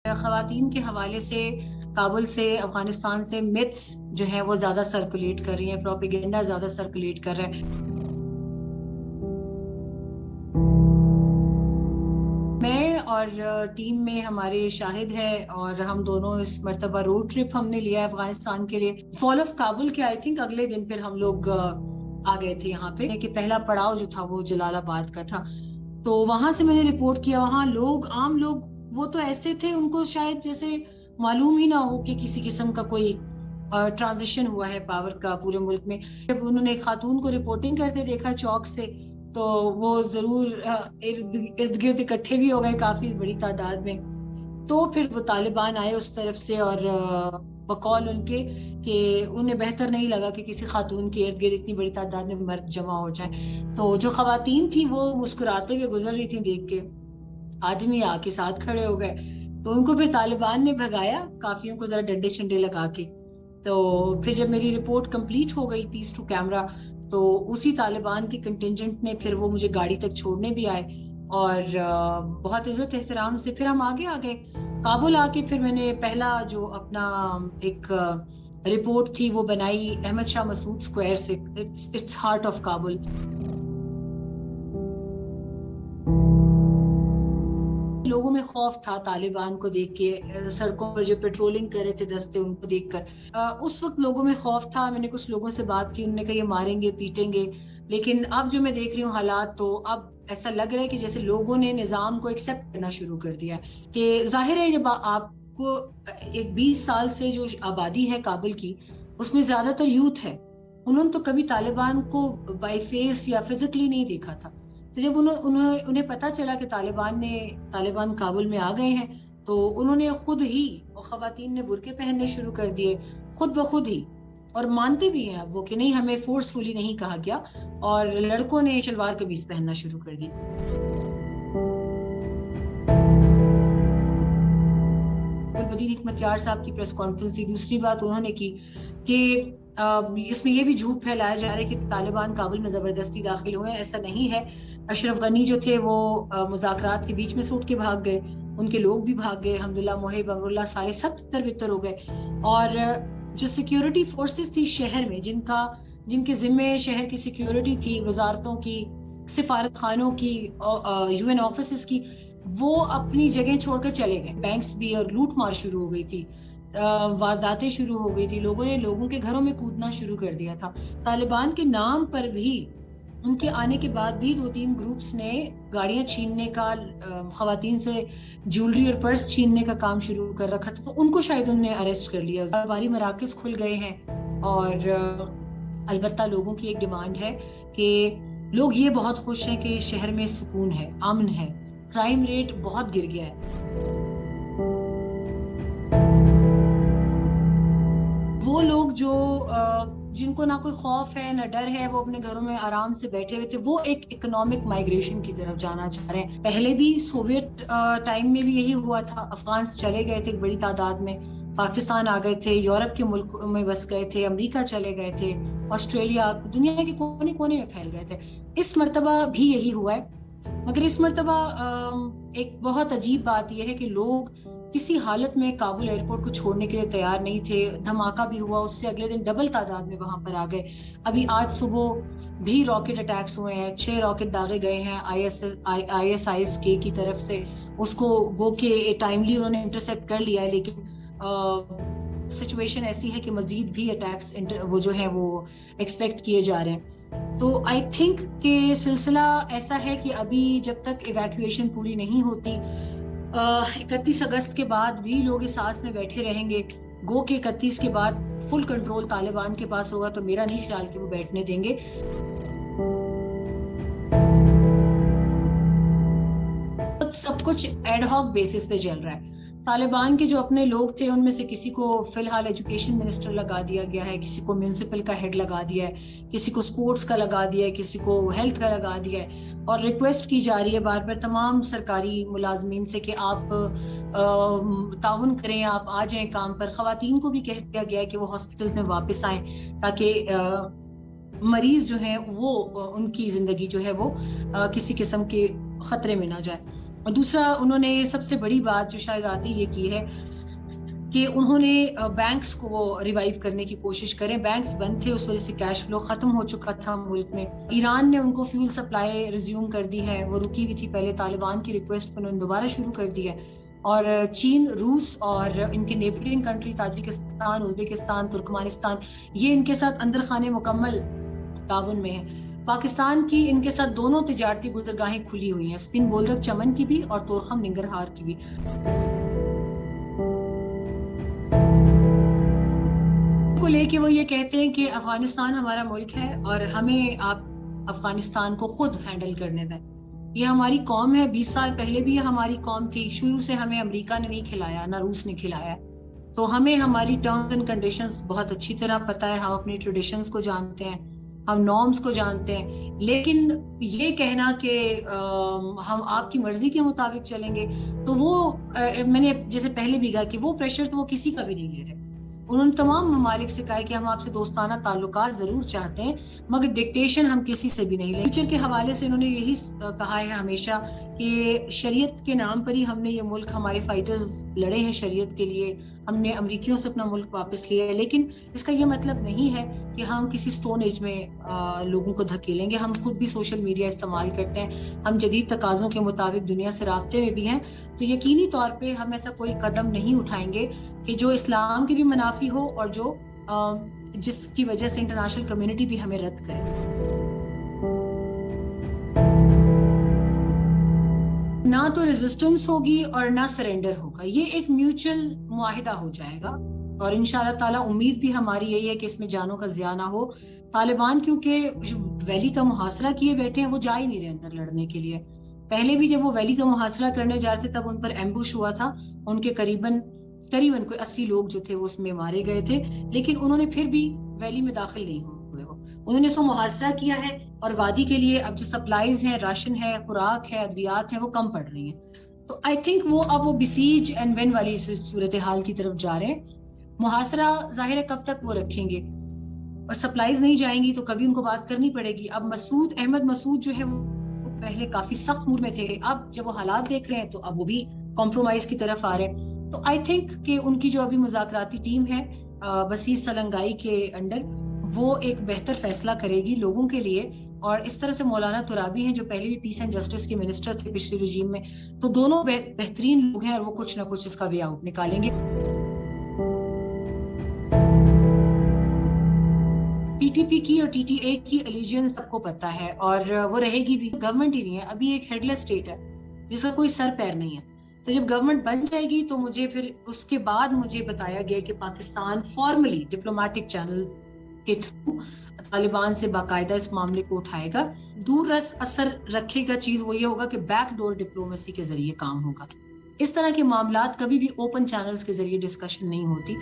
خواتین کے حوالے سے کابل سے افغانستان سے متس جو ہیں وہ زیادہ سرکولیٹ کر رہی ہیں، پروپیگنڈا زیادہ سرکولیٹ کر رہا ہے۔ میں اور ٹیم میں ہمارے شاہد ہے اور ہم دونوں اس مرتبہ روڈ ٹرپ ہم نے لیا ہے افغانستان کے لیے۔ فال آف کابل کے آئی تھنک اگلے دن پھر ہم لوگ آ گئے تھے یہاں پہ کہ پہلا پڑاؤ جو تھا وہ جلال آباد کا تھا، تو وہاں سے میں نے رپورٹ کیا۔ وہاں لوگ، عام لوگ، وہ تو ایسے تھے ان کو شاید جیسے معلوم ہی نہ ہو کہ کسی قسم کا کوئی ٹرانزیشن ہوا ہے پاور کا پورے ملک میں۔ جب انہوں نے ایک خاتون کو رپورٹنگ کرتے دیکھا چوک سے تو وہ ضرور ارد گرد اکٹھے بھی ہو گئے کافی بڑی تعداد میں۔ تو پھر وہ طالبان آئے اس طرف سے اور بقول ان کے کہ انہیں بہتر نہیں لگا کہ کسی خاتون کے ارد گرد اتنی بڑی تعداد میں مرد جمع ہو جائیں، تو جو خواتین تھیں وہ مسکراتے ہوئے گزر رہی تھیں دیکھ کے، آدمی آ کے ساتھ کھڑے ہو گئے، تو ان کو پھر طالبان نے بھگایا کافیوں کو ذرا ڈنڈے شنڈے لگا کے۔ تو پھر جب میری رپورٹ کمپلیٹ ہو گئی پیس ٹو کیمرہ، تو اسی طالبان کے کنٹینجنٹ نے پھر وہ مجھے گاڑی تک چھوڑنے بھی آئے اور بہت عزت احترام سے پھر ہم آگے آ گئے۔ کابل آ کے پھر میں نے پہلا جو اپنا ایک رپورٹ تھی وہ بنائی احمد شاہ مسعود اسکوائر سے، اٹس ہارٹ آف کابل۔ لوگوں میں خوف تھا طالبان کو دیکھ کے، سڑکوں پر جو پیٹرولنگ کر رہے تھے دستے ان کو دیکھ کر اس وقت لوگوں میں خوف تھا۔ میں نے کچھ لوگوں سے بات کی، انہوں نے کہا یہ ماریں گے پیٹیں گے، لیکن اب جو میں دیکھ رہی ہوں حالات، تو اب ایسا لگ رہا ہے کہ جیسے لوگوں نے نظام کو ایکسیپٹ کرنا شروع کر دیا ہے۔ کہ ظاہر ہے جب آپ کو ایک 20 سال سے جو آبادی ہے کابل کی، اس میں زیادہ تر یوتھ ہے، انہوں نے تو کبھی طالبان کو بائی فیس یا فزیکلی نہیں دیکھا تھا۔ تو جب انہیں پتا چلا کہ طالبان کابل میں آ گئے ہیں، تو انہوں نے خود ہی، اور خواتین نے برقعے پہننے شروع کر دیے خود بخود ہی، اور مانتے بھی ہیں اب وہ کہ نہیں ہمیں فورسفلی نہیں کہا گیا، اور لڑکوں نے شلوار قمیص پہننا شروع کر دی۔ بدیر حکمت یار صاحب کی پریس کانفرنس دی، دوسری بات انہوں نے کی کہ اس میں یہ بھی جھوٹ پھیلایا جا رہا ہے کہ طالبان کابل میں زبردستی داخل ہوئے، ایسا نہیں ہے۔ اشرف غنی جو تھے وہ مذاکرات کے بیچ میں سے اٹھ کے بھاگ گئے، ان کے لوگ بھی بھاگ گئے، الحمدللہ محب امراللہ سارے سب تر بتر ہو گئے، اور جو سیکیورٹی فورسز تھی شہر میں، جن کے ذمے شہر کی سیکیورٹی تھی، وزارتوں کی، سفارت خانوں کی، یو این آفیسز کی، وہ اپنی جگہ چھوڑ کر چلے گئے۔ بینکس بھی، اور لوٹ مار شروع ہو گئی تھی، وارداتیں شروع ہو گئی تھی، لوگوں نے لوگوں کے گھروں میں کودنا شروع کر دیا تھا۔ طالبان کے نام پر بھی، ان کے آنے کے بعد بھی 2-3 گروپس نے گاڑیاں چھیننے کا، خواتین سے جیولری اور پرس چھیننے کا کام شروع کر رکھا تھا، تو ان کو شاید انہوں نے اریسٹ کر لیا۔ کاروباری مراکز کھل گئے ہیں، اور البتہ لوگوں کی ایک ڈیمانڈ ہے کہ لوگ یہ بہت خوش ہیں کہ شہر میں سکون ہے، امن ہے، کرائم ریٹ بہت گر گیا ہے۔ وہ لوگ جن کو نہ کوئی خوف ہے نہ ڈر ہے، وہ اپنے گھروں میں آرام سے بیٹھے ہوئے تھے، وہ ایک اکنامک مائگریشن کی طرف جانا چاہ رہے ہیں۔ پہلے بھی سوویت ٹائم میں بھی یہی ہوا تھا، افغانس چلے گئے تھے بڑی تعداد میں، پاکستان آ گئے تھے، یورپ کے ملک میں بس گئے تھے، امریکہ چلے گئے تھے، آسٹریلیا، دنیا کے کونے کونے میں پھیل گئے تھے۔ اس مرتبہ بھی یہی ہوا ہے، مگر اس مرتبہ ایک بہت عجیب بات یہ ہے کہ لوگ کسی حالت میں کابل ایئرپورٹ کو چھوڑنے کے لیے تیار نہیں تھے۔ دھماکہ بھی ہوا، اس سے اگلے دن ڈبل تعداد میں وہاں پر آ گئے۔ ابھی آج صبح بھی راکٹ اٹیکس ہوئے ہیں، 6 راکٹ داغے گئے ہیں ISIS کی طرف سے، اس کو گو کہ ٹائملی انہوں نے انٹرسیپٹ کر لیا ہے، لیکن سچویشن ایسی ہے کہ مزید بھی اٹیکس وہ جو ہیں وہ ایکسپیکٹ کیے جا رہے ہیں۔ تو آئی تھنک کہ سلسلہ ایسا ہے کہ ابھی جب تک ایویکویشن پوری نہیں ہوتی، 31 اگست کے بعد بھی لوگ اس آس میں بیٹھے رہیں گے، گو کہ 31 کے بعد فل کنٹرول طالبان کے پاس ہوگا، تو میرا نہیں خیال کہ وہ بیٹھنے دیں گے۔ سب کچھ ایڈ ہاک بیسس پہ چل رہا ہے۔ طالبان کے جو اپنے لوگ تھے ان میں سے کسی کو فی الحال ایجوکیشن منسٹر لگا دیا گیا ہے، کسی کو میونسپل کا ہیڈ لگا دیا ہے، کسی کو سپورٹس کا لگا دیا ہے، کسی کو ہیلتھ کا لگا دیا ہے، اور ریکویسٹ کی جا رہی ہے بار بار تمام سرکاری ملازمین سے کہ آپ تعاون کریں، آپ آ جائیں کام پر۔ خواتین کو بھی کہہ دیا گیا ہے کہ وہ ہاسپٹلز میں واپس آئیں، تاکہ مریض جو ہیں وہ ان کی زندگی جو ہے وہ کسی قسم کے خطرے میں نہ جائے۔ اور دوسرا انہوں نے سب سے بڑی بات جو شاید آتی یہ کی ہے کہ انہوں نے بینکس کو وہ ریوائیو کرنے کی کوشش کریں. بینکس بند تھے, اس وجہ سے کیش فلو ختم ہو چکا تھا ملک میں. ایران نے ان کو فیول سپلائی ریزیوم کر دی ہے, وہ رکی ہوئی تھی پہلے طالبان کی ریکویسٹ پہ, انہوں نے دوبارہ شروع کر دی ہے. اور چین, روس اور ان کے neighbouring country Tajikistan, Uzbekistan, Turkmenistan, یہ ان کے ساتھ اندر خانے مکمل تعاون میں ہے. پاکستان کی ان کے ساتھ دونوں تجارتی گزرگاہیں کھلی ہوئی ہیں, اسپن بولدک چمن کی بھی اور تورخم ننگرہار کی بھی. کو لے کے وہ یہ کہتے ہیں کہ افغانستان ہمارا ملک ہے اور ہمیں آپ افغانستان کو خود ہینڈل کرنے دیں. یہ ہماری قوم ہے, 20 سال پہلے بھی یہ ہماری قوم تھی, شروع سے ہمیں امریکہ نے نہیں کھلایا, نہ روس نے کھلایا. تو ہمیں ہماری ٹرمز اینڈ کنڈیشنز بہت اچھی طرح پتہ ہے, ہم اپنی ٹریڈیشنز کو جانتے ہیں, ہم نارمز کو جانتے ہیں. لیکن یہ کہنا کہ ہم آپ کی مرضی کے مطابق چلیں گے, تو وہ میں نے جیسے پہلے بھی کہا کہ وہ پریشر تو وہ کسی کا بھی نہیں لے رہے. انہوں نے تمام ممالک سے کہا ہے کہ ہم آپ سے دوستانہ تعلقات ضرور چاہتے ہیں مگر ڈکٹیشن ہم کسی سے بھی نہیں لیں. فیوچر کے حوالے سے انہوں نے یہی کہا ہے ہمیشہ کہ شریعت کے نام پر ہی ہم نے یہ ملک, ہمارے فائٹرز لڑے ہیں شریعت کے لیے, ہم نے امریکیوں سے اپنا ملک واپس لیا ہے. لیکن اس کا یہ مطلب نہیں ہے کہ ہم کسی سٹون ایج میں لوگوں کو دھکیلیں گے. ہم خود بھی سوشل میڈیا استعمال کرتے ہیں, ہم جدید تقاضوں کے مطابق دنیا سے رابطے میں بھی ہیں, تو یقینی طور پہ ہم ایسا کوئی قدم نہیں اٹھائیں گے کہ جو اسلام کے بھی منافی ہو اور جو جس کی وجہ سے انٹرنیشنل کمیونٹی بھی ہمیں رد کرے. نہ تو ریزسٹنس ہوگی اور نہ سرنڈر ہوگا, یہ ایک میوچل معاہدہ ہو جائے گا. اور انشاءاللہ تعالیٰ امید بھی ہماری یہی ہے کہ اس میں جانوں کا ضیاع نہ ہو. طالبان کیونکہ ویلی کا محاصرہ کیے بیٹھے ہیں, وہ جا ہی نہیں رہے اندر لڑنے کے لیے. پہلے بھی جب وہ ویلی کا محاصرہ کرنے جا رہے تھے تب ان پر ایمبوش ہوا تھا, ان کے قریباً کوئی 80 لوگ جو تھے وہ اس میں مارے گئے تھے, لیکن انہوں نے پھر بھی ویلی میں داخل نہیں ہوئے. انہوں نے سو محاصرہ کیا ہے اور وادی کے لیے اب جو سپلائیز ہیں, راشن ہے, خوراک ہے, ادویات ہیں, وہ کم پڑ رہی ہیں. تو آئی تھنک وہ اب وہ بسیج اینڈ وین والی صورتحال کی طرف جا رہے ہیں. محاصرہ ظاہر ہے کب تک وہ رکھیں گے, اور سپلائیز نہیں جائیں گی تو کبھی ان کو بات کرنی پڑے گی. اب احمد مسعود جو ہے وہ پہلے کافی سخت موڈ میں تھے, اب جب وہ حالات دیکھ رہے ہیں تو اب وہ بھی کمپرومائز کی طرف آ رہے ہیں. تو آئی تھنک کہ ان کی جو ابھی مذاکراتی ٹیم ہے بصیر سلنگائی کے انڈر, وہ ایک بہتر فیصلہ کرے گی لوگوں کے لیے. اور اس طرح سے مولانا ترابی ہیں جو پہلے بھی پیس اینڈ جسٹس کے منسٹر تھے پچھلی رجیم میں, تو دونوں بہترین لوگ ہیں اور وہ کچھ نہ کچھ اس کا وے آؤٹ نکالیں گے. پی ٹی پی کی اور ٹی ٹی اے کی الیجنس سب کو پتا ہے اور وہ رہے گی بھی. گورنمنٹ ہی نہیں ہے, ابھی ایک ہیڈ لیس اسٹیٹ ہے جس کا کوئی سر پیر نہیں ہے. تو جب گورنمنٹ بن جائے گی تو مجھے پھر اس کے بعد مجھے بتایا گیا کہ پاکستان فارملی ڈپلومیٹک چینل کے تھرو طالبان سے باقاعدہ اس معاملے کو اٹھائے گا. دور رس اثر رکھے گا چیز وہ یہ ہوگا کہ بیک ڈور ڈپلومیسی کے ذریعے کام ہوگا. اس طرح کے معاملات کبھی بھی اوپن چینلز کے ذریعے ڈسکشن نہیں ہوتی.